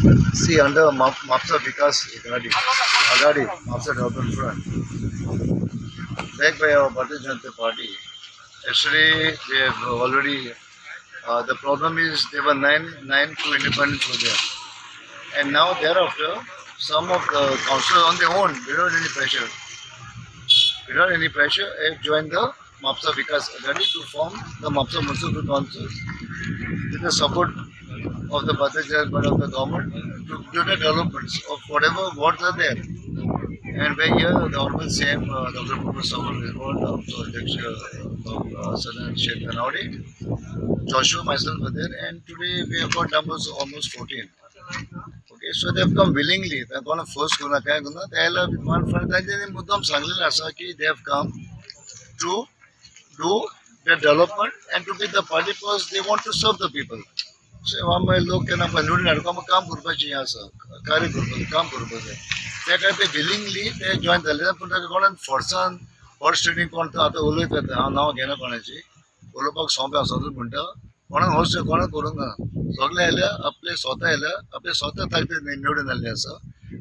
See, under MAPSA Vikas Agadi, MAPSA Development Front, backed by our Bharatiya Janata Party, actually they have already, the problem is there were nine two independents were there. And now thereafter, some of the councillors on their own, without any pressure, have joined the MAPSA Vikas Agadi to form the MAPSA Municipal Council with the support of the Bharatiya Janata Party of the government to do the developments of whatever wards are there. And we're here, the Honorable CM, Dr. Purva Samal is involved, also Adyaksha Sadan Sheikh Kanaudi, Joshua, myself were there, and today we have got numbers of almost 14. Okay, so they have come willingly. They're going to first go na kaya guna. They have one front. They muddam sanglila asa ki they have come to do the development and to be the party because they want to serve the people. So आम्ही लोक केना निवडून हाडून आम्हाला काम करपाचें आसा कार्य करपाचें काम करपाचें त्या खातीर ते विलिंगली ते जॉइन जाले पूण ताका कोणान फोर्सान हॉर्स ट्रेडिंग कोण आतां उलयता हांव नांव घेना कोणाची उलोवपाक सोंपे आसा म्हणटा कोणाक हॉर्स कोणाक करूंक ना सगळे आयल्या आपले स्वता आयल्या आपले स्वता ताकते निवडून जाल्ले आसा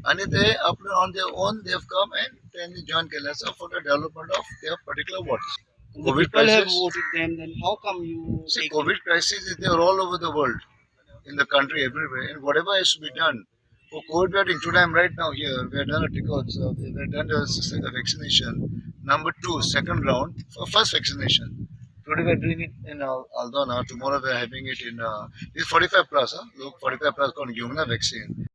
आनी ते आपले on their own they have come and तेंनी जॉइन केल्ले आसा for the development of their particular wards. COVID people have voted them, then how come you see take COVID crisis is there all over the world, in the country, everywhere, and whatever has to be done. For COVID, we are doing, today I'm right now here, we have done a tickets, we have done a vaccination, number 2, second round, for first vaccination. Today we are doing it in Aldona, tomorrow we are having it in, this 45 plus, look 45 plus called Yumna vaccine.